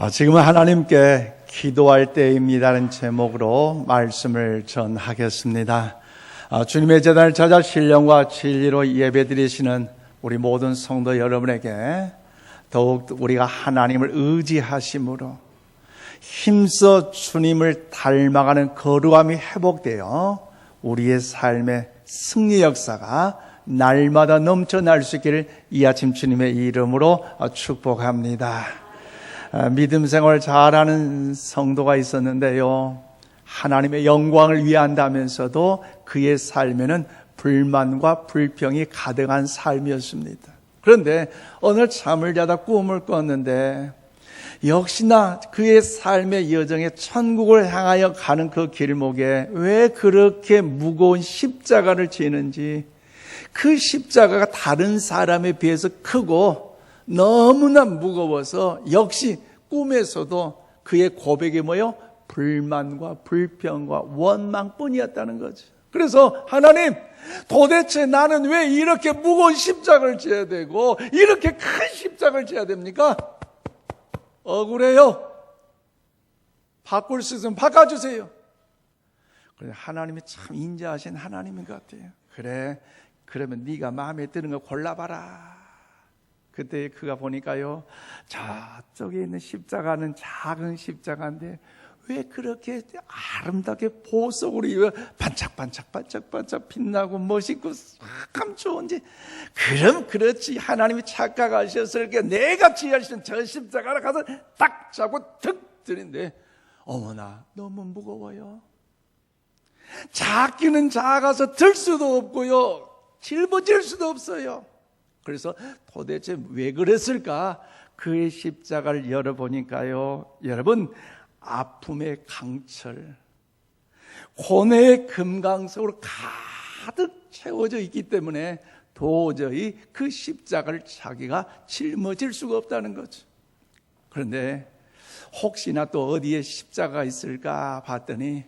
지금은 하나님께 기도할 때입니다는 제목으로 말씀을 전하겠습니다. 주님의 제단을 찾아 신령과 진리로 예배드리시는 우리 모든 성도 여러분에게 더욱 우리가 하나님을 의지하심으로 힘써 주님을 닮아가는 거룩함이 회복되어 우리의 삶의 승리 역사가 날마다 넘쳐날 수 있기를 이 아침 주님의 이름으로 축복합니다. 믿음 생활 잘하는 성도가 있었는데요, 하나님의 영광을 위한다면서도 그의 삶에는 불만과 불평이 가득한 삶이었습니다. 그런데 어느 날 잠을 자다 꿈을 꿨는데 역시나 그의 삶의 여정에 천국을 향하여 가는 그 길목에 왜 그렇게 무거운 십자가를 지는지, 그 십자가가 다른 사람에 비해서 크고 너무나 무거워서 역시 꿈에서도 그의 고백이 뭐요? 불만과 불평과 원망뿐이었다는 거죠. 그래서 하나님, 도대체 나는 왜 이렇게 무거운 십자가를 져야 되고 이렇게 큰 십자가를 져야 됩니까? 억울해요. 바꿀 수 있으면 바꿔주세요. 그런데 하나님이 참 인자하신 하나님인 것 같아요. 그래, 그러면 네가 마음에 드는 거 골라봐라. 그때 그가 보니까요, 저쪽에 있는 십자가는 작은 십자가인데 왜 그렇게 아름답게 보석으로 입어 반짝반짝 빛나고 멋있고 참 좋은지. 그럼 그렇지, 하나님이 착각하셨을 게 내가 지으신 저 십자가를 가서 딱 잡고 툭 들인데 어머나 너무 무거워요. 작기는 작아서 들 수도 없고요, 짊어질 수도 없어요. 그래서 도대체 왜 그랬을까? 그의 십자가를 열어보니까요, 여러분, 아픔의 강철, 고뇌의 금강석으로 가득 채워져 있기 때문에 도저히 그 십자가를 자기가 짊어질 수가 없다는 거죠. 그런데 혹시나 또 어디에 십자가가 있을까 봤더니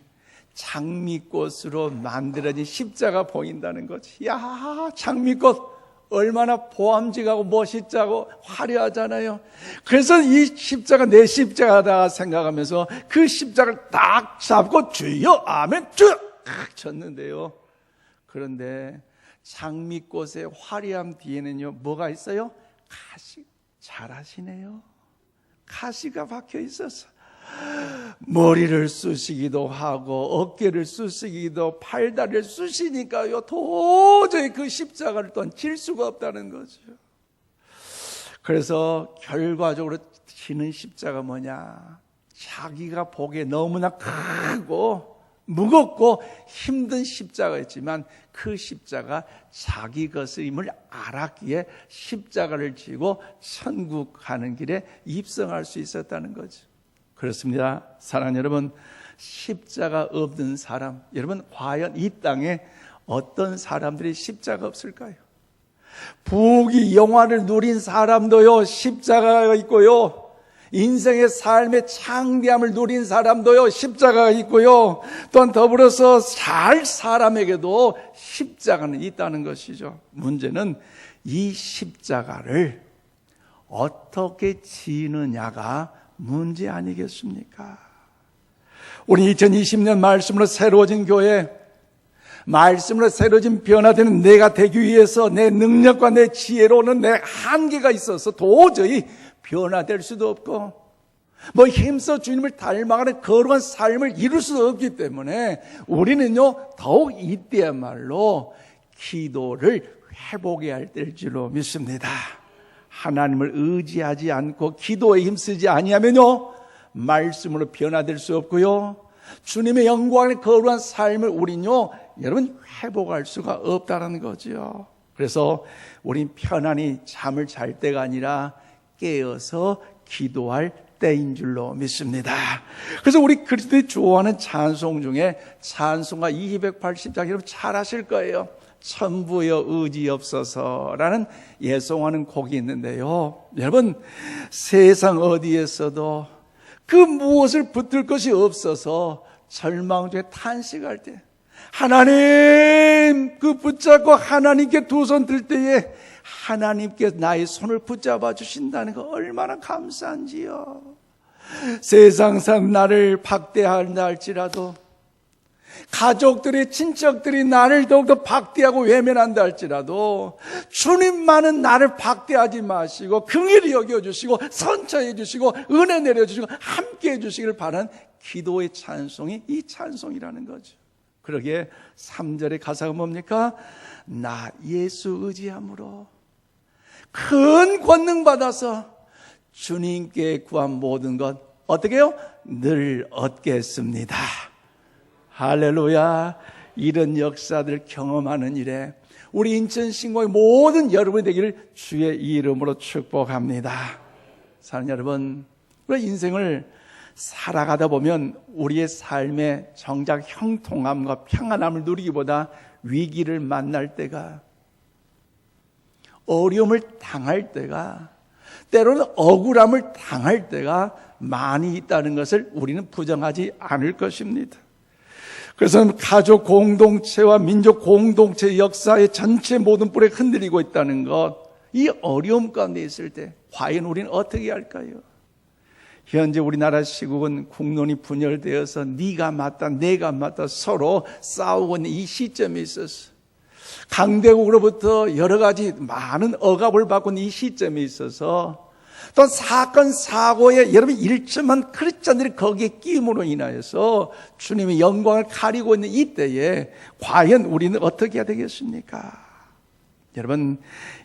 장미꽃으로 만들어진 십자가 보인다는 거지. 야, 장미꽃 얼마나 보암직하고 멋있자고 화려하잖아요. 그래서 이 십자가 내 십자가다 생각하면서 그 십자가를 딱 잡고 주여 아멘 쭉 쳤는데요. 그런데 장미꽃의 화려함 뒤에는요 뭐가 있어요? 가시. 잘하시네요. 가시가 박혀 있어서 머리를 쑤시기도 하고 어깨를 쑤시기도, 팔다리를 쑤시니까요 도저히 그 십자가를 또한 질 수가 없다는 거죠. 그래서 결과적으로 지는 십자가 뭐냐? 자기가 보기에 너무나 크고 무겁고 힘든 십자가였지만 그 십자가 자기 것임을 알았기에 십자가를 지고 천국 가는 길에 입성할 수 있었다는 거죠. 그렇습니다. 사랑하는 여러분, 십자가 없는 사람, 여러분 과연 이 땅에 어떤 사람들이 십자가 없을까요? 부귀 영화를 누린 사람도요 십자가가 있고요, 인생의 삶의 창대함을 누린 사람도요 십자가가 있고요, 또한 더불어서 살 사람에게도 십자가는 있다는 것이죠. 문제는 이 십자가를 어떻게 지느냐가 문제 아니겠습니까? 우리 2020년 말씀으로 새로워진 교회, 말씀으로 새로워진 변화되는 내가 되기 위해서 내 능력과 내 지혜로는 내 한계가 있어서 도저히 변화될 수도 없고 힘써 주님을 닮아가는 거룩한 삶을 이룰 수도 없기 때문에 우리는요 더욱 이때야말로 기도를 회복해야 할 때일 줄로 믿습니다. 하나님을 의지하지 않고 기도에 힘쓰지 아니하면요 말씀으로 변화될 수 없고요, 주님의 영광의 거룩한 삶을 우리는요 여러분 회복할 수가 없다는 거죠. 그래서 우린 편안히 잠을 잘 때가 아니라 깨어서 기도할 때인 줄로 믿습니다. 그래서 우리 그리스도인이 좋아하는 찬송 중에 찬송가 280장, 여러분 잘 아실 거예요. 천부여 의지없어서라는 예송하는 곡이 있는데요, 여러분 세상 어디에서도 그 무엇을 붙들 것이 없어서 절망 중에 탄식할 때 하나님 그 붙잡고 하나님께 두 손 들 때에 하나님께 나의 손을 붙잡아 주신다는 거 얼마나 감사한지요. 세상 사람 나를 박대한다 할지라도, 가족들이, 친척들이 나를 더욱더 박대하고 외면한다 할지라도 주님만은 나를 박대하지 마시고 긍휼히 여겨주시고 선처해 주시고 은혜 내려주시고 함께해 주시기를 바라는 기도의 찬송이 이 찬송이라는 거죠. 그러기에 3절의 가사가 뭡니까? 나 예수 의지함으로 큰 권능 받아서 주님께 구한 모든 것 어떻게 해요? 늘 얻겠습니다. 할렐루야. 이런 역사들을 경험하는 일에 우리 인천 신공의 모든 여러분이 되기를 주의 이름으로 축복합니다. 사랑하는 여러분, 우리 인생을 살아가다 보면 우리의 삶에 정작 형통함과 평안함을 누리기보다 위기를 만날 때가, 어려움을 당할 때가, 때로는 억울함을 당할 때가 많이 있다는 것을 우리는 부정하지 않을 것입니다. 그래서 가족 공동체와 민족 공동체 역사의 전체 모든 뿔에 흔들리고 있다는 것, 이 어려움 가운데 있을 때 과연 우리는 어떻게 할까요? 현재 우리나라 시국은 국론이 분열되어서 네가 맞다 내가 맞다 서로 싸우고 있는 이 시점에 있어서, 강대국으로부터 여러 가지 많은 억압을 받고 있는 이 시점에 있어서, 또 사건 사고에 여러분 일처만 크리스찬들이 거기에 끼임으로 인하여서 주님의 영광을 가리고 있는 이때에 과연 우리는 어떻게 해야 되겠습니까? 여러분,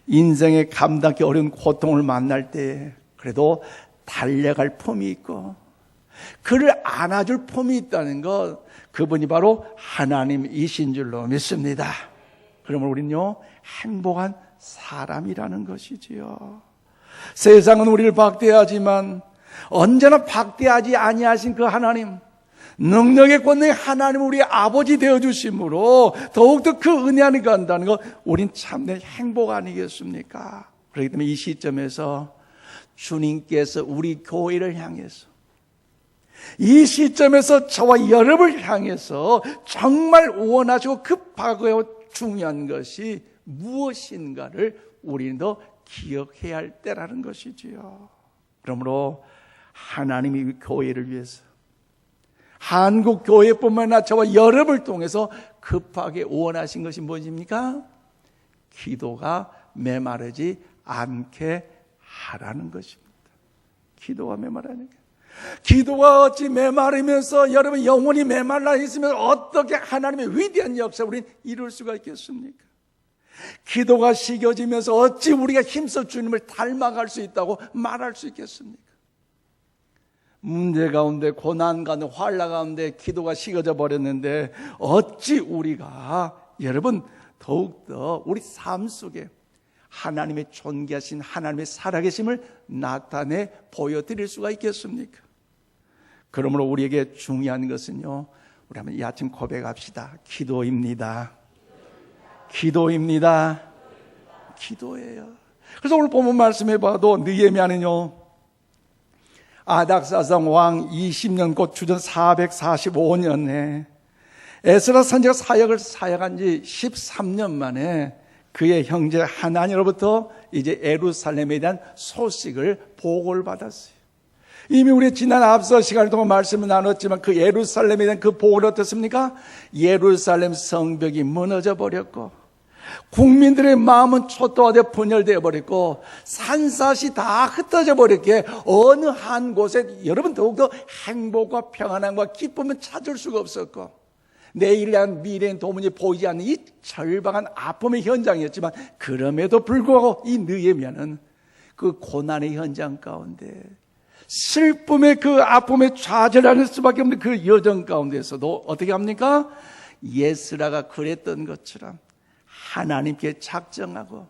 인생의 감당하기 어려운 고통을 만날 때 그래도 달려갈 폼이 있고 그를 안아줄 폼이 있다는 것, 그분이 바로 하나님이신 줄로 믿습니다. 그러면 우리는요, 행복한 사람이라는 것이지요. 세상은 우리를 박대하지만 언제나 박대하지 아니하신 그 하나님, 능력의 권능의 하나님, 우리 아버지 되어주심으로 더욱더 그 은혜 안에 간다는 것, 우린 참된 행복 아니겠습니까? 그렇기 때문에 이 시점에서 주님께서 우리 교회를 향해서, 이 시점에서 저와 여러분을 향해서 정말 원하시고 급하고 중요한 것이 무엇인가를 우리는 더 기억해야 할 때라는 것이지요. 그러므로 하나님이 교회를 위해서, 한국 교회뿐만 아니라 저와 여러분을 통해서 급하게 원하신 것이 무엇입니까? 기도가 메마르지 않게 하라는 것입니다. 기도가 메마르는 게, 기도가 어찌 메마르면서 여러분 영혼이 메말라 있으면 어떻게 하나님의 위대한 역사 우리는 이룰 수가 있겠습니까? 기도가 식어지면서 어찌 우리가 힘써 주님을 닮아갈 수 있다고 말할 수 있겠습니까? 문제 가운데, 고난 가운데, 환난 가운데 기도가 식어져 버렸는데 어찌 우리가 여러분 더욱더 우리 삶 속에 하나님의 존귀하신 하나님의 살아계심을 나타내 보여드릴 수가 있겠습니까? 그러므로 우리에게 중요한 것은요, 우리 한번 이 아침 고백합시다. 기도입니다. 기도입니다. 기도예요. 그래서 오늘 본문 말씀해 봐도 느헤미야는요, 아닥사상 왕 20년 곧 주전 445년에 에스라 선지자 사역을 사역한 지 13년 만에 그의 형제 하나니로부터 이제 예루살렘에 대한 소식을 보고를 받았어요. 이미 우리 지난 앞서 시간을 통해 말씀을 나눴지만 그 예루살렘에 대한 그 보고를 어떻습니까? 예루살렘 성벽이 무너져 버렸고 국민들의 마음은 초토화되어 분열되어 버렸고 산사시 다 흩어져 버렸기에 어느 한 곳에 여러분 더욱더 행복과 평안함과 기쁨을 찾을 수가 없었고 내일에 대한 미래의 도문이 보이지 않는 이 절박한 아픔의 현장이었지만 그럼에도 불구하고 이 느헤미야는 그 고난의 현장 가운데 슬픔의 그 아픔에 좌절하는 수밖에 없는 그 여정 가운데서도 어떻게 합니까? 예스라가 그랬던 것처럼 하나님께 작정하고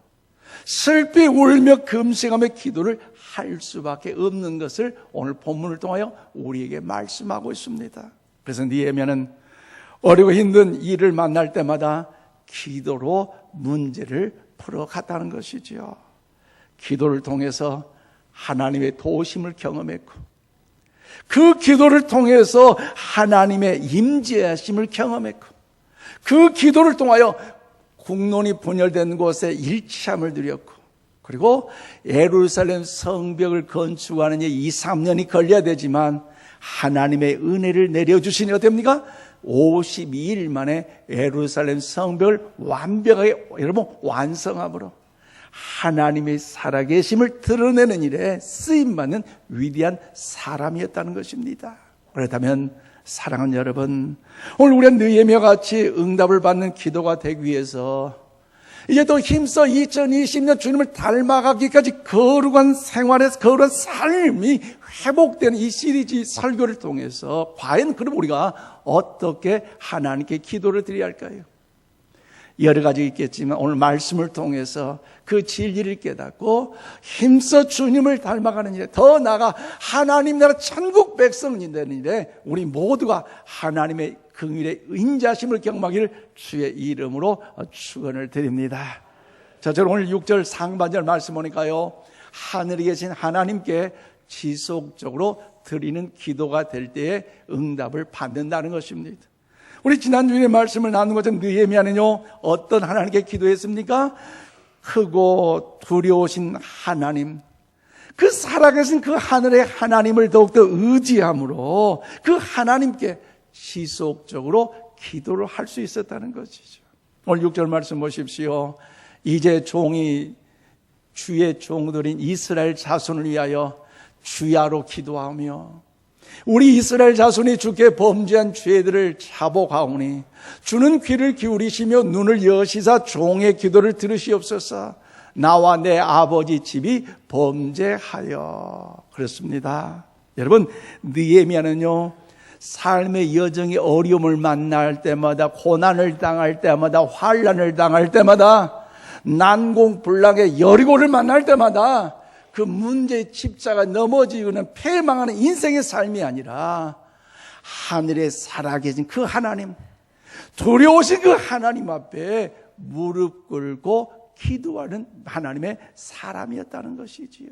슬피 울며 금식하며 기도를 할 수밖에 없는 것을 오늘 본문을 통하여 우리에게 말씀하고 있습니다. 그래서 느헤미야는 어렵고 힘든 일을 만날 때마다 기도로 문제를 풀어갔다는 것이지요. 기도를 통해서 하나님의 도우심을 경험했고 그 기도를 통해서 하나님의 임재하심을 경험했고 그 기도를 통하여 국론이 분열된 곳에 일치함을 누렸고 그리고 예루살렘 성벽을 건축하는 데 2, 3년이 걸려야 되지만 하나님의 은혜를 내려주시니 어떻습니까? 52일 만에 예루살렘 성벽을 완벽하게 여러분 완성함으로 하나님의 살아계심을 드러내는 일에 쓰임받는 위대한 사람이었다는 것입니다. 그렇다면 사랑하는 여러분, 오늘 우리가 느헤미야 같이 응답을 받는 기도가 되기 위해서 이제 또 힘써 2020년 주님을 닮아가기까지 거룩한 생활에서 거룩한 삶이 회복되는 이 시리즈 설교를 통해서 과연 그럼 우리가 어떻게 하나님께 기도를 드려야 할까요? 여러 가지 있겠지만 오늘 말씀을 통해서 그 진리를 깨닫고 힘써 주님을 닮아가는 일에 더 나아가 하나님 나라 천국 백성이 되는 일에 우리 모두가 하나님의 긍휼의 인자심을 경험하기를 주의 이름으로 축원을 드립니다. 자, 저는 오늘 6절 상반절 말씀 보니까요, 하늘에 계신 하나님께 지속적으로 드리는 기도가 될 때에 응답을 받는다는 것입니다. 우리 지난주에 말씀을 나눈 것처럼 느헤미야는요 어떤 하나님께 기도했습니까? 크고 두려우신 하나님, 그 살아계신 그 하늘의 하나님을 더욱더 의지함으로 그 하나님께 지속적으로 기도를 할 수 있었다는 것이죠. 오늘 6절 말씀 보십시오. 이제 주의 종들인 이스라엘 자손을 위하여 주야로 기도하며 우리 이스라엘 자손이 주께 범죄한 죄들을 자복하오니 주는 귀를 기울이시며 눈을 여시사 종의 기도를 들으시옵소서. 나와 내 아버지 집이 범죄하여. 그렇습니다. 여러분, 느헤미야는요 삶의 여정의 어려움을 만날 때마다, 고난을 당할 때마다, 환난을 당할 때마다, 난공불락의 여리고를 만날 때마다 그 문제의 집자가 넘어지고는 패망하는 인생의 삶이 아니라 하늘에 살아계신 그 하나님, 두려우신 그 하나님 앞에 무릎 꿇고 기도하는 하나님의 사람이었다는 것이지요.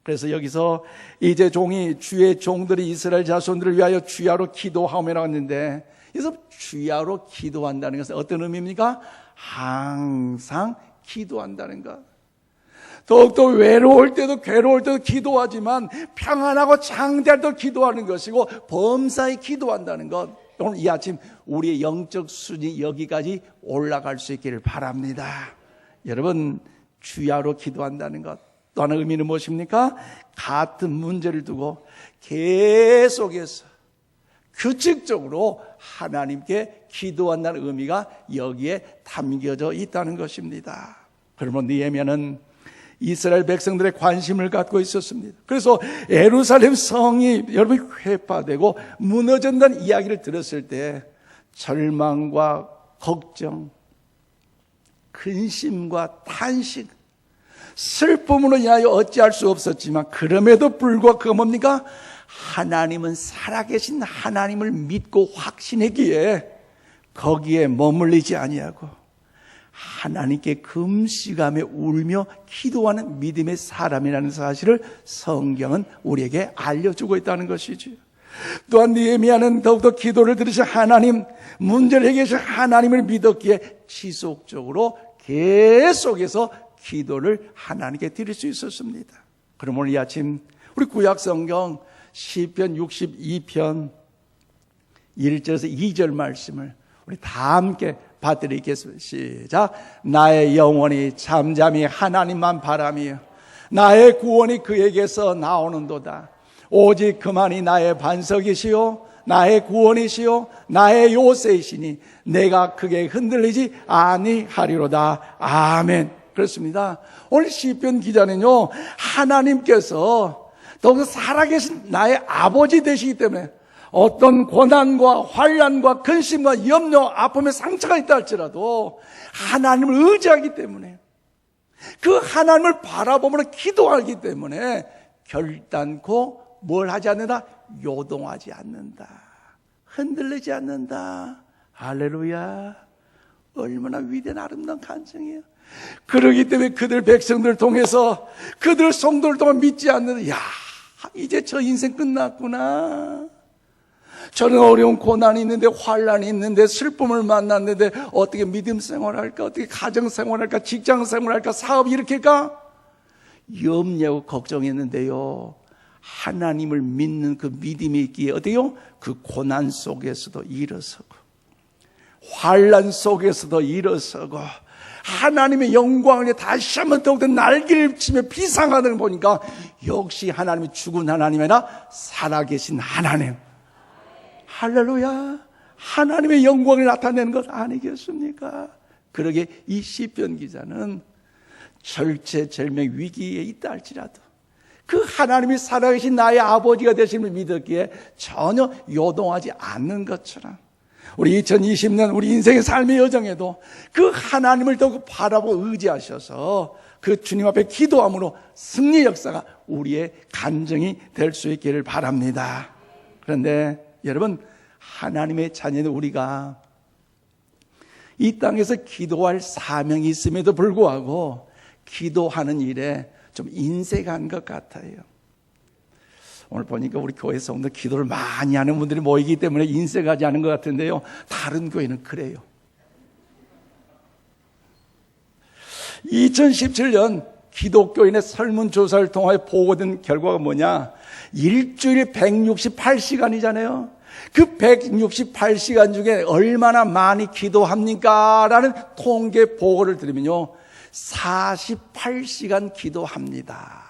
그래서 여기서 이제 주의 종들이 이스라엘 자손들을 위하여 주야로 기도하오매라고 했는데, 그래서 주야로 기도한다는 것은 어떤 의미입니까? 항상 기도한다는 것. 더욱더 외로울 때도 괴로울 때도 기도하지만 평안하고 장대할 때도 기도하는 것이고 범사에 기도한다는 것. 오늘 이 아침 우리의 영적 수준이 여기까지 올라갈 수 있기를 바랍니다. 여러분, 주야로 기도한다는 것. 또 하나 의미는 무엇입니까? 같은 문제를 두고 계속해서 규칙적으로 하나님께 기도한다는 의미가 여기에 담겨져 있다는 것입니다. 그러면 느헤미야는 이스라엘 백성들의 관심을 갖고 있었습니다. 그래서 예루살렘 성이 여러분이 회파되고 무너진다는 이야기를 들었을 때 절망과 걱정, 근심과 탄식, 슬픔으로 인하여 어찌할 수 없었지만 그럼에도 불구하고 그거 뭡니까? 하나님은 살아계신 하나님을 믿고 확신했기에 거기에 머물리지 아니하고 하나님께 금식하며 울며 기도하는 믿음의 사람이라는 사실을 성경은 우리에게 알려주고 있다는 것이죠. 또한 느헤미야는 더욱더 기도를 들으신 하나님, 문제를 해결하신 하나님을 믿었기에 지속적으로 계속해서 기도를 하나님께 드릴 수 있었습니다. 그럼 오늘 이 아침 우리 구약성경 시편 62편 1절에서 2절 말씀을 우리 다 함께 받드리겠습니다. 시작. 나의 영혼이 잠잠히 하나님만 바라며 나의 구원이 그에게서 나오는도다. 오직 그만이 나의 반석이시요 나의 구원이시요 나의 요새이시니 내가 크게 흔들리지 아니하리로다. 아멘. 그렇습니다. 오늘 시편 기자는요 하나님께서 더욱더 살아계신 나의 아버지 되시기 때문에 어떤 고난과 환난과 근심과 염려, 아픔의 상처가 있다 할지라도 하나님을 의지하기 때문에 그 하나님을 바라보며 기도하기 때문에 결단코 뭘 하지 않는다? 요동하지 않는다. 흔들리지 않는다. 할렐루야. 얼마나 위대한 아름다운 간증이에요. 그러기 때문에 그들 백성들을 통해서 그들 성도를 통해 믿지 않는다. 야, 이제 저 인생 끝났구나. 저는 어려운 고난이 있는데, 환난이 있는데, 슬픔을 만났는데 어떻게 믿음 생활할까? 어떻게 가정 생활할까? 직장 생활할까? 사업 일으킬까? 염려하고 걱정했는데요, 하나님을 믿는 그 믿음이 있기에 어때요? 그 고난 속에서도 일어서고 환난 속에서도 일어서고 하나님의 영광을 위해 다시 한번 더욱더 날개를 치며 비상하는 걸 보니까 역시 하나님이 죽은 하나님이 아니라 살아계신 하나님. 할렐루야. 하나님의 영광을 나타내는 것 아니겠습니까? 그러게 이 시편 기자는 절체절명 위기에 있다 할지라도 그 하나님이 살아계신 나의 아버지가 되심을 믿었기에 전혀 요동하지 않는 것처럼 우리 2020년 우리 인생의 삶의 여정에도 그 하나님을 더욱 바라보고 의지하셔서 그 주님 앞에 기도함으로 승리 역사가 우리의 간증이 될 수 있기를 바랍니다. 그런데 여러분, 하나님의 자녀는 우리가 이 땅에서 기도할 사명이 있음에도 불구하고 기도하는 일에 좀 인색한 것 같아요. 오늘 보니까 우리 교회 성도 기도를 많이 하는 분들이 모이기 때문에 인색하지 않은 것 같은데요, 다른 교회는 그래요. 2017년 기독교인의 설문조사를 통해 보고된 결과가 뭐냐, 일주일에 168시간이잖아요. 그 168시간 중에 얼마나 많이 기도합니까? 라는 통계 보고를 들으면요, 48시간 기도합니다.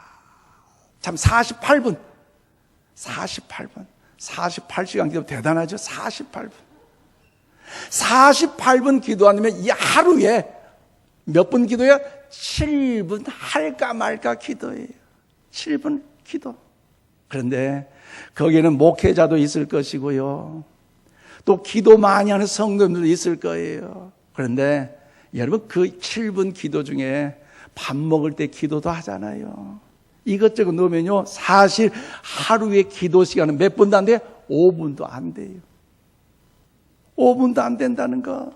참, 48분 48시간 기도 대단하죠. 48분 기도하면 이 하루에 몇 분 기도예요? 7분 할까 말까 기도예요. 7분 기도. 그런데 거기에는 목회자도 있을 것이고요, 또 기도 많이 하는 성도들도 있을 거예요. 그런데 여러분, 그 7분 기도 중에 밥 먹을 때 기도도 하잖아요. 이것저것 넣으면요, 사실 하루의 기도 시간은 몇 분도 안 돼요? 5분도 안 돼요. 5분도 안 된다는 거.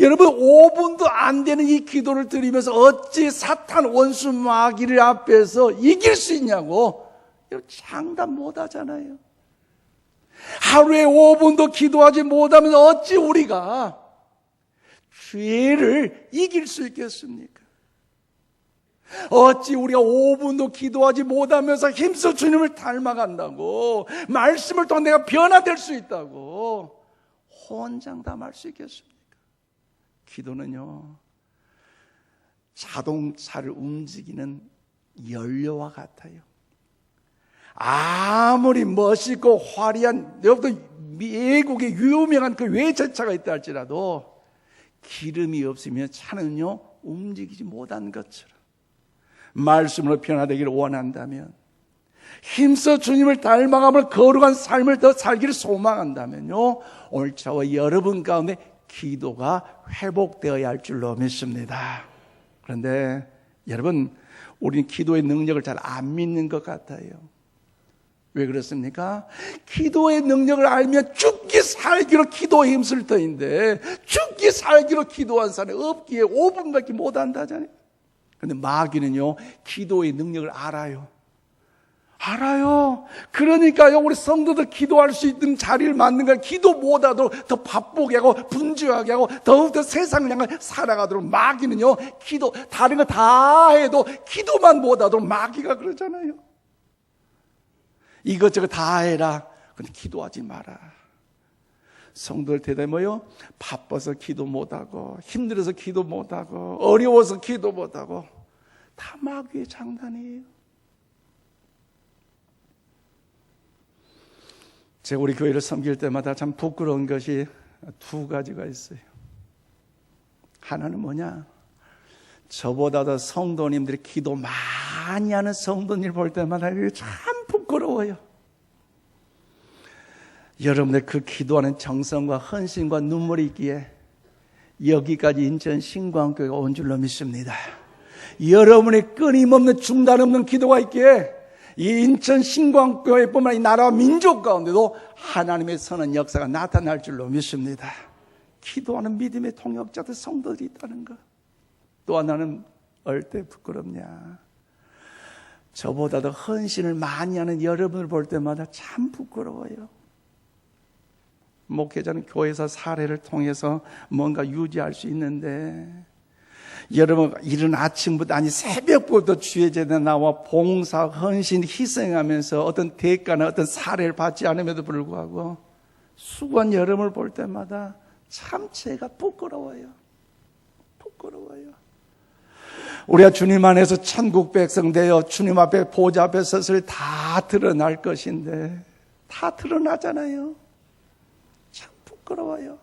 여러분, 5분도 안 되는 이 기도를 드리면서 어찌 사탄 원수 마귀를 앞에서 이길 수 있냐고 장담 못 하잖아요. 하루에 5분도 기도하지 못하면 어찌 우리가 죄를 이길 수 있겠습니까? 어찌 우리가 5분도 기도하지 못하면서 힘써 주님을 닮아간다고, 말씀을 통해 내가 변화될 수 있다고 혼장담할 수 있겠습니까? 기도는요, 자동차를 움직이는 연료와 같아요. 아무리 멋있고 화려한 미국의 유명한 그 외제차가 있다 할지라도 기름이 없으면 차는요 움직이지 못한 것처럼, 말씀으로 변화되기를 원한다면, 힘써 주님을 닮아가며 거룩한 삶을 더 살기를 소망한다면요, 오늘 저와 여러분 가운데 기도가 회복되어야 할 줄로 믿습니다. 그런데 여러분, 우리는 기도의 능력을 잘 안 믿는 것 같아요. 왜 그렇습니까? 기도의 능력을 알면 죽기 살기로 기도에 힘쓸 터인데, 죽기 살기로 기도한 사람이 없기에 5분밖에 못한다잖아요. 그런데 마귀는요, 기도의 능력을 알아요. 그러니까요, 우리 성도들 기도할 수 있는 자리를 만든 거야. 기도 못하도록 더 바쁘게 하고 분주하게 하고 더욱더 세상을 향해 살아가도록 마귀는요, 기도 다른 거 다 해도 기도만 못하도록 마귀가 그러잖아요. 이것저것 다 해라, 근데 기도하지 마라. 성도들 대답이 뭐예요? 바빠서 기도 못하고, 힘들어서 기도 못하고, 어려워서 기도 못하고, 다 마귀의 장난이에요. 제가 우리 교회를 섬길 때마다 참 부끄러운 것이 두 가지가 있어요. 하나는 뭐냐? 저보다 더 성도님들이 기도 많이 하는 성도님을 볼 때마다 참 부끄러워요. 여러분의 그 기도하는 정성과 헌신과 눈물이 있기에 여기까지 인천 신광교회가 온 줄로 믿습니다. 여러분의 끊임없는 중단 없는 기도가 있기에 이 인천 신광교회뿐만 아니라 나라와 민족 가운데도 하나님의 선한 역사가 나타날 줄로 믿습니다. 기도하는 믿음의 통역자들 성도들이 있다는 것. 또 하나는 얼때 부끄럽냐? 저보다 더 헌신을 많이 하는 여러분을 볼 때마다 참 부끄러워요. 목회자는 교회에서 사례를 통해서 뭔가 유지할 수 있는데, 여러분 이른 아침부터 아니 새벽부터 주의 제단에 나와 봉사, 헌신, 희생하면서 어떤 대가나 어떤 사례를 받지 않음에도 불구하고 수고한 여러분을 볼 때마다 참 제가 부끄러워요. 부끄러워요. 우리가 주님 안에서 천국 백성 되어 주님 앞에 보좌 앞에 서서 다 드러날 것인데 다 드러나잖아요. 참 부끄러워요.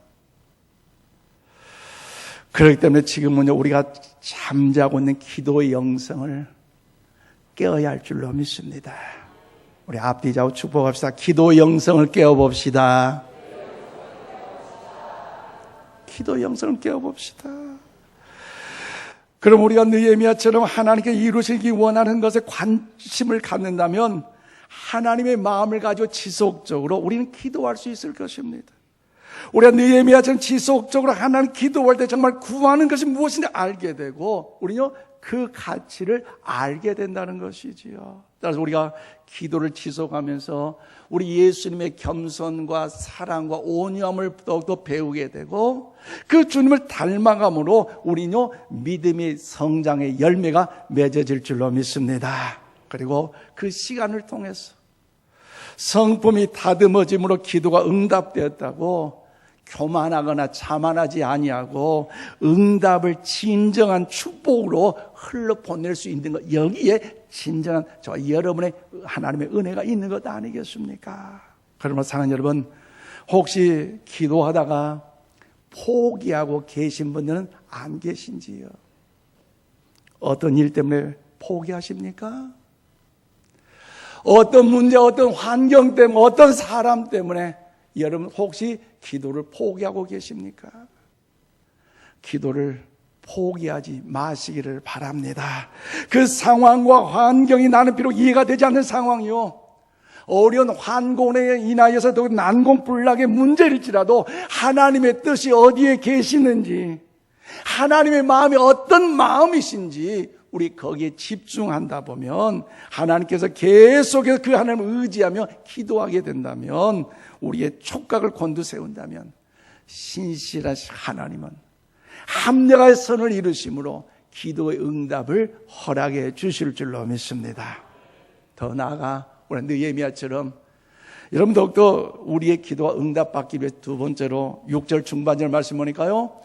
그렇기 때문에 지금은 우리가 잠자고 있는 기도의 영성을 깨어야 할 줄로 믿습니다. 우리 앞뒤 좌우 축복합시다. 기도의 영성을 깨어봅시다. 기도의 영성을 깨어봅시다. 그럼 우리가 느헤미야처럼 하나님께 이루시기 원하는 것에 관심을 갖는다면 하나님의 마음을 가지고 지속적으로 우리는 기도할 수 있을 것입니다. 우리가 느헤미야처럼 지속적으로 하나님 기도할 때 정말 구하는 것이 무엇인지 알게 되고 우리는 그 가치를 알게 된다는 것이지요. 따라서 우리가 기도를 지속하면서 우리 예수님의 겸손과 사랑과 온유함을 더욱더 배우게 되고 그 주님을 닮아감으로 우리는 믿음의 성장의 열매가 맺어질 줄로 믿습니다. 그리고 그 시간을 통해서 성품이 다듬어짐으로 기도가 응답되었다고 교만하거나 자만하지 아니하고 응답을 진정한 축복으로 흘러보낼 수 있는 것, 여기에 진정한 저와 여러분의 하나님의 은혜가 있는 것 아니겠습니까? 그러면 사랑하는 여러분, 혹시 기도하다가 포기하고 계신 분들은 안 계신지요? 어떤 일 때문에 포기하십니까? 어떤 문제, 어떤 환경 때문에, 어떤 사람 때문에 여러분 혹시 기도를 포기하고 계십니까? 기도를 포기하지 마시기를 바랍니다. 그 상황과 환경이 나는 비록 이해가 되지 않는 상황이요, 어려운 환곤에 인하여서 더 난공불락의 문제일지라도 하나님의 뜻이 어디에 계시는지, 하나님의 마음이 어떤 마음이신지 우리 거기에 집중한다 보면 하나님께서 계속해서 그 하나님을 의지하며 기도하게 된다면, 우리의 촉각을 곤두세운다면 신실하신 하나님은 합력의 선을 이루심으로 기도의 응답을 허락해 주실 줄로 믿습니다. 더 나아가 우리 느헤미야처럼 여러분 더욱더 우리의 기도가 응답받기 위해 두 번째로 6절 중반절 말씀 보니까요,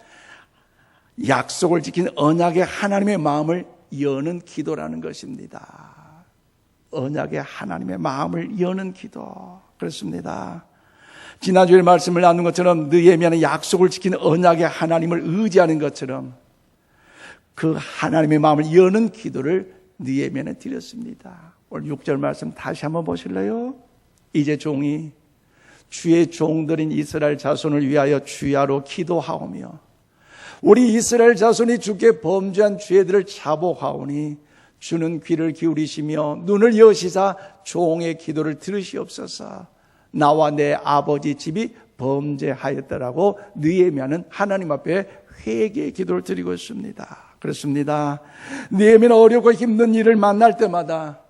약속을 지킨 언약의 하나님의 마음을 여는 기도라는 것입니다. 언약의 하나님의 마음을 여는 기도. 그렇습니다. 지난주에 말씀을 나눈 것처럼 느헤미야는 약속을 지킨 언약의 하나님을 의지하는 것처럼 그 하나님의 마음을 여는 기도를 느헤미야는 드렸습니다. 오늘 6절 말씀 다시 한번 보실래요? 이제 종이 주의 종들인 이스라엘 자손을 위하여 주야로 기도하오며 우리 이스라엘 자손이 주께 범죄한 죄들을 자복하오니 주는 귀를 기울이시며 눈을 여시사 종의 기도를 들으시옵소서. 나와 내 아버지 집이 범죄하였다라고 느헤미야는 하나님 앞에 회개의 기도를 드리고 있습니다. 그렇습니다. 느헤미야는 어렵고 힘든 일을 만날 때마다,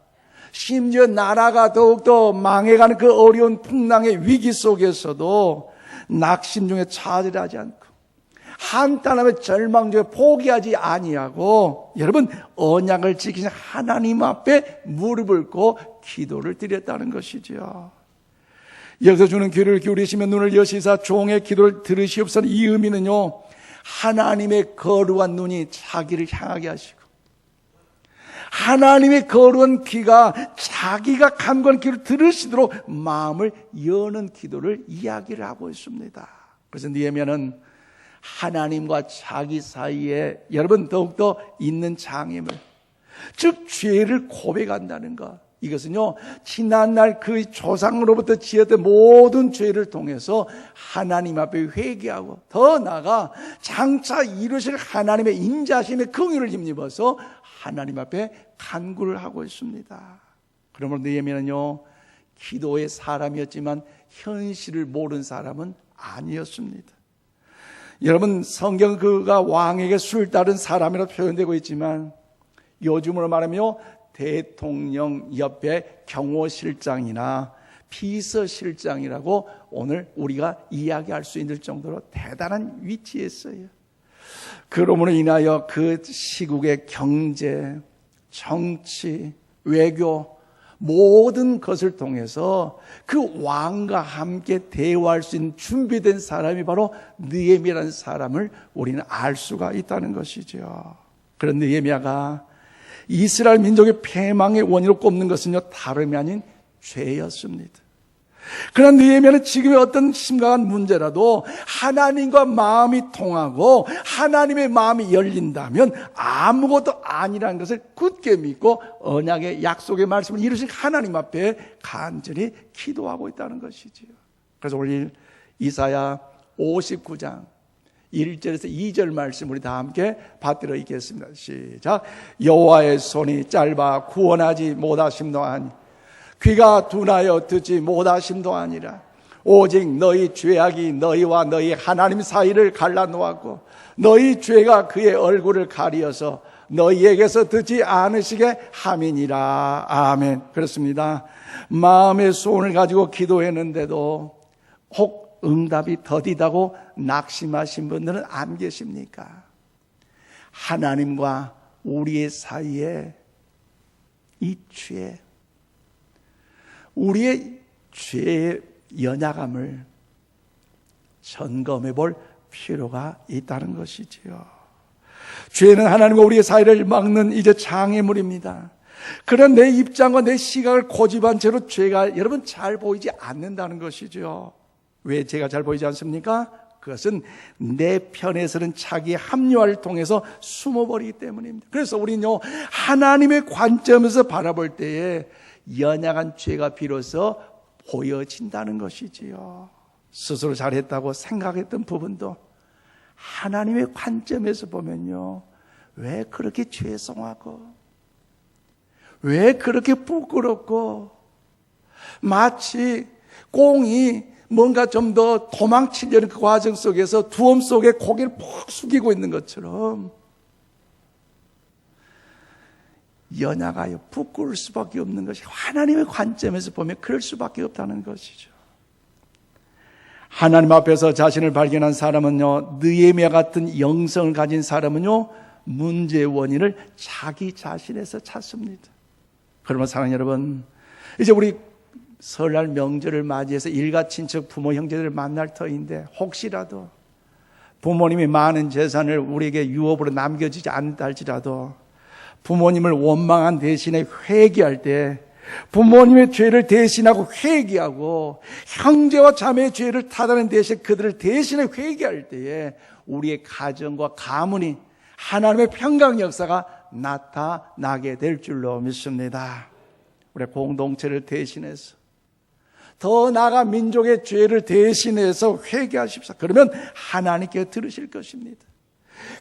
심지어 나라가 더욱더 망해가는 그 어려운 풍랑의 위기 속에서도 낙심 중에 좌절하지 않고 한탄함의 절망 중에 포기하지 아니하고 여러분 언약을 지키신 하나님 앞에 무릎을 꿇고 기도를 드렸다는 것이죠. 여기서 주는 귀를 기울이시며 눈을 여시사 종의 기도를 들으시옵소서. 이 의미는요, 하나님의 거룩한 눈이 자기를 향하게 하시고 하나님의 거룩한 귀가 자기가 간구하는 기도를 들으시도록 마음을 여는 기도를 이야기를 하고 있습니다. 그래서 느헤미야는 하나님과 자기 사이에 여러분 더욱더 있는 장애물, 즉 죄를 고백한다는 것, 이것은요 지난날 그 조상으로부터 지었던 모든 죄를 통해서 하나님 앞에 회개하고 더 나아가 장차 이루실 하나님의 인자심의 긍휼을 힘입어서 하나님 앞에 간구를 하고 있습니다. 그러므로 느헤미야는요 기도의 사람이었지만 현실을 모르는 사람은 아니었습니다. 여러분 성경 그가 왕에게 술 따른 사람이라 표현되고 있지만 요즘으로 말하면 대통령 옆에 경호실장이나 비서실장이라고 오늘 우리가 이야기할 수 있는 정도로 대단한 위치에 있어요. 그러므로 인하여 그 시국의 경제, 정치, 외교 모든 것을 통해서 그 왕과 함께 대화할 수 있는 준비된 사람이 바로 느헤미야라는 사람을 우리는 알 수가 있다는 것이죠. 그런 느헤미야가 이스라엘 민족의 패망의 원인으로 꼽는 것은요, 다름이 아닌 죄였습니다. 그러나 느헤미야는 지금의 어떤 심각한 문제라도 하나님과 마음이 통하고 하나님의 마음이 열린다면 아무것도 아니라는 것을 굳게 믿고 언약의 약속의 말씀을 이루신 하나님 앞에 간절히 기도하고 있다는 것이지요. 그래서 오늘 이사야 59장 1절에서 2절 말씀 우리 다 함께 받들어 읽겠습니다. 시작. 여호와의 손이 짧아 구원하지 못하심도 아니, 귀가 둔하여 듣지 못하심도 아니라, 오직 너희 죄악이 너희와 너희 하나님 사이를 갈라놓았고 너희 죄가 그의 얼굴을 가리어서 너희에게서 듣지 않으시게 함이니라. 아멘. 그렇습니다. 마음의 소원을 가지고 기도했는데도 혹 응답이 더디다고 낙심하신 분들은 안 계십니까? 하나님과 우리의 사이에 이 죄, 우리의 죄의 연약함을 점검해 볼 필요가 있다는 것이지요. 죄는 하나님과 우리의 사이를 막는 이제 장애물입니다. 그런 내 입장과 내 시각을 고집한 채로 죄가 여러분 잘 보이지 않는다는 것이죠. 왜 죄가 잘 보이지 않습니까? 그것은 내 편에서는 자기의 합리화를 통해서 숨어버리기 때문입니다. 그래서 우리는요, 하나님의 관점에서 바라볼 때에 연약한 죄가 비로소 보여진다는 것이지요. 스스로 잘했다고 생각했던 부분도 하나님의 관점에서 보면요, 왜 그렇게 죄송하고 왜 그렇게 부끄럽고 마치 꽁이 뭔가 좀 더 도망치려는 그 과정 속에서 두엄 속에 고개를 푹 숙이고 있는 것처럼 연약하여 부끄러울 수밖에 없는 것이, 하나님의 관점에서 보면 그럴 수밖에 없다는 것이죠. 하나님 앞에서 자신을 발견한 사람은요, 느헤미야 같은 영성을 가진 사람은요, 문제의 원인을 자기 자신에서 찾습니다. 그러면 사랑하는 여러분, 이제 우리 설날 명절을 맞이해서 일가 친척 부모 형제들을 만날 터인데, 혹시라도 부모님이 많은 재산을 우리에게 유업으로 남겨지지 않는다 할지라도 부모님을 원망한 대신에 회개할 때, 부모님의 죄를 대신하고 회개하고 형제와 자매의 죄를 타다는 대신 그들을 대신해 회개할 때에 우리의 가정과 가문이 하나님의 평강 역사가 나타나게 될 줄로 믿습니다. 우리 공동체를 대신해서, 더 나아가 민족의 죄를 대신해서 회개하십시오. 그러면 하나님께 들으실 것입니다.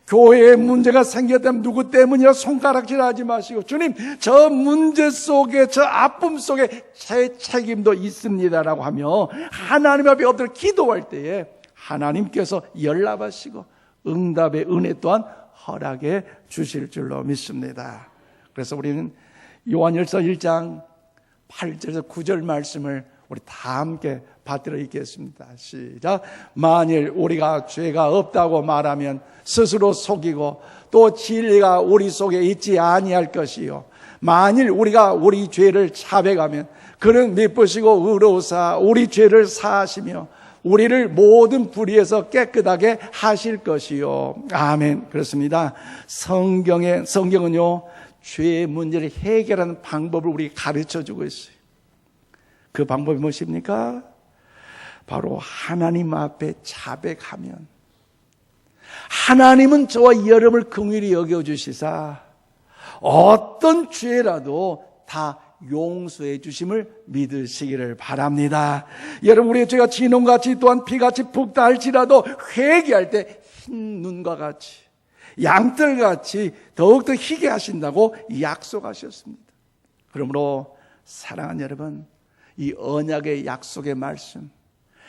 교회에 문제가 생겼다면 누구 때문이라 손가락질하지 마시고, 주님, 저 문제 속에, 저 아픔 속에 제 책임도 있습니다라고 하며 하나님 앞에 엎드려 기도할 때에 하나님께서 열납하시고 응답의 은혜 또한 허락해 주실 줄로 믿습니다. 그래서 우리는 요한일서 1장 8절에서 9절 말씀을 우리 다 함께 받들어 읽겠습니다. 시작. 만일 우리가 죄가 없다고 말하면 스스로 속이고 또 진리가 우리 속에 있지 아니할 것이요, 만일 우리가 우리 죄를 자백하면 그는 미쁘시고 의로우사 우리 죄를 사하시며 우리를 모든 불의에서 깨끗하게 하실 것이요. 아멘. 그렇습니다. 성경은요, 죄의 문제를 해결하는 방법을 우리에게 가르쳐주고 있어요. 그 방법이 무엇입니까? 바로 하나님 앞에 자백하면 하나님은 저와 여러분을 긍휼히 여겨주시사 어떤 죄라도 다 용서해 주심을 믿으시기를 바랍니다. 여러분, 우리의 죄가 진홍같이 또한 피같이 붓다 할지라도 회개할 때 흰 눈과 같이 양털같이 더욱더 희게 하신다고 약속하셨습니다. 그러므로 사랑하는 여러분, 이 언약의 약속의 말씀,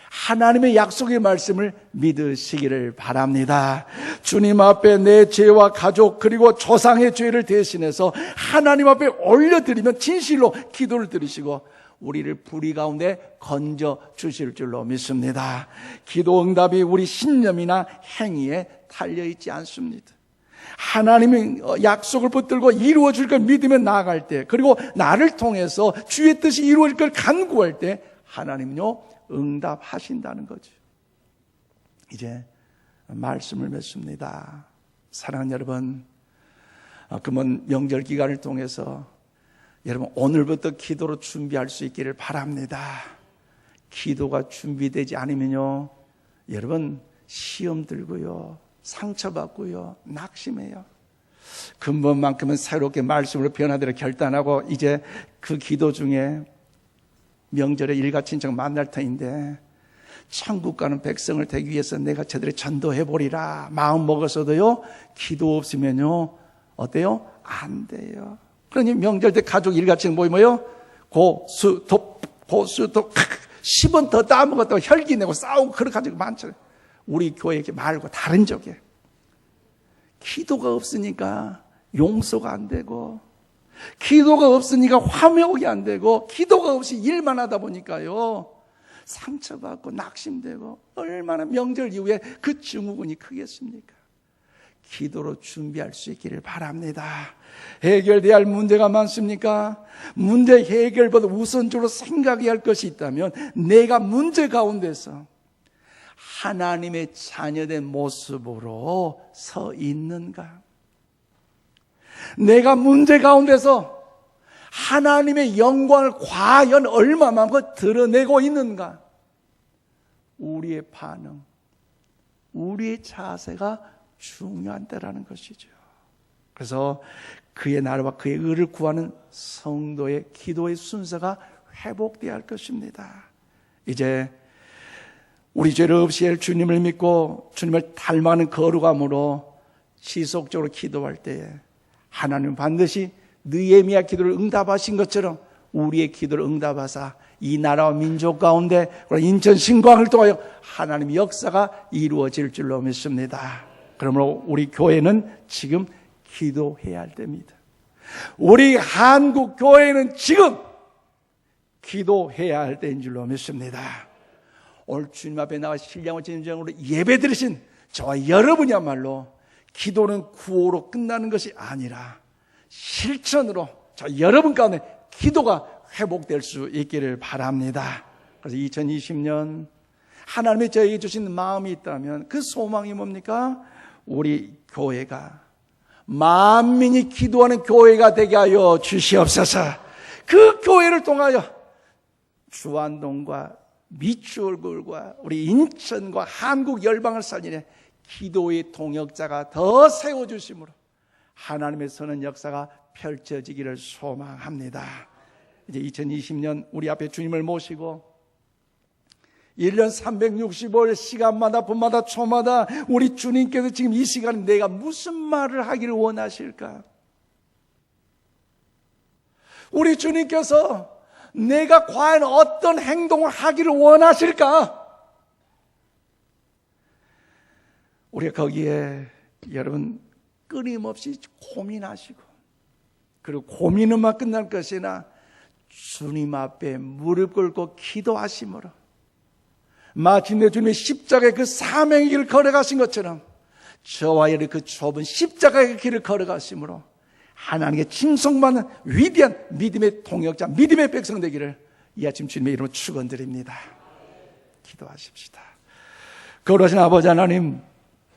하나님의 약속의 말씀을 믿으시기를 바랍니다. 주님 앞에 내 죄와 가족 그리고 조상의 죄를 대신해서 하나님 앞에 올려드리면 진실로 기도를 들으시고 우리를 불의 가운데 건져 주실 줄로 믿습니다. 기도 응답이 우리 신념이나 행위에 달려있지 않습니다. 하나님이 약속을 붙들고 이루어 줄 걸 믿으며 나아갈 때, 그리고 나를 통해서 주의 뜻이 이루어질 걸 간구할 때 하나님은요 응답하신다는 거죠. 이제 말씀을 맺습니다. 사랑하는 여러분, 금번 명절 기간을 통해서 여러분 오늘부터 기도로 준비할 수 있기를 바랍니다. 기도가 준비되지 않으면요 여러분 시험 들고요, 상처받고요, 낙심해요. 근본만큼은 새롭게 말씀으로 변화되려 결단하고 이제 그 기도 중에 명절에 일가친척 만날 터인데 천국 가는 백성을 되기 위해서 내가 제대로 전도해보리라 마음 먹었어도요 기도 없으면요 어때요? 안 돼요. 그러니 명절 때 가족 일가친척 모이면요 고수톱 10원 더 따먹었다고 혈기 내고 싸우고 그런 가족이 많잖아요. 우리 교회 말고 다른 쪽에 기도가 없으니까 용서가 안 되고, 기도가 없으니까 화목이 안 되고, 기도가 없이 일만 하다 보니까요 상처받고 낙심되고, 얼마나 명절 이후에 그 증후군이 크겠습니까? 기도로 준비할 수 있기를 바랍니다. 해결돼야 할 문제가 많습니까? 문제 해결보다 우선적으로 생각해야 할 것이 있다면 내가 문제 가운데서 하나님의 자녀된 모습으로 서 있는가? 내가 문제 가운데서 하나님의 영광을 과연 얼마만큼 드러내고 있는가? 우리의 반응, 우리의 자세가 중요한다라는 것이죠. 그래서 그의 나라와 그의 의를 구하는 성도의 기도의 순서가 회복되어야 할 것입니다. 이제 우리 죄를 없이할 주님을 믿고 주님을 닮아가는 거룩함으로 지속적으로 기도할 때에 하나님은 반드시 느헤미야 기도를 응답하신 것처럼 우리의 기도를 응답하사 이 나라와 민족 가운데 인천 신광을 통하여 하나님의 역사가 이루어질 줄로 믿습니다. 그러므로 우리 교회는 지금 기도해야 할 때입니다. 우리 한국 교회는 지금 기도해야 할 때인 줄로 믿습니다. 오늘 주님 앞에 나와 신령한 진정으로 예배 드리신 저와 여러분이야말로 기도는 구호로 끝나는 것이 아니라 실천으로 저 여러분 가운데 기도가 회복될 수 있기를 바랍니다. 그래서 2020년 하나님이 저에게 주신 마음이 있다면 그 소망이 뭡니까? 우리 교회가 만민이 기도하는 교회가 되게 하여 주시옵소서. 그 교회를 통하여 주안동과 미추홀굴과 우리 인천과 한국 열방을 살리는 기도의 동역자가 더 세워주심으로 하나님의 선한 역사가 펼쳐지기를 소망합니다. 이제 2020년 우리 앞에 주님을 모시고 1년 365일 시간마다 분마다 초마다 우리 주님께서 지금 이 시간에 내가 무슨 말을 하기를 원하실까? 우리 주님께서 내가 과연 어떤 행동을 하기를 원하실까? 우리가 거기에 여러분 끊임없이 고민하시고, 그리고 고민은만 끝날 것이나 주님 앞에 무릎 꿇고 기도하심으로 마침내 주님의 십자가의 그 사명의 길을 걸어가신 것처럼 저와 여러분 그 좁은 십자가의 길을 걸어가심으로 하나님께 칭송받는 위대한 믿음의 동역자, 믿음의 백성 되기를 이 아침 주님의 이름으로 축원드립니다. 기도하십시다. 거룩하신 아버지 하나님,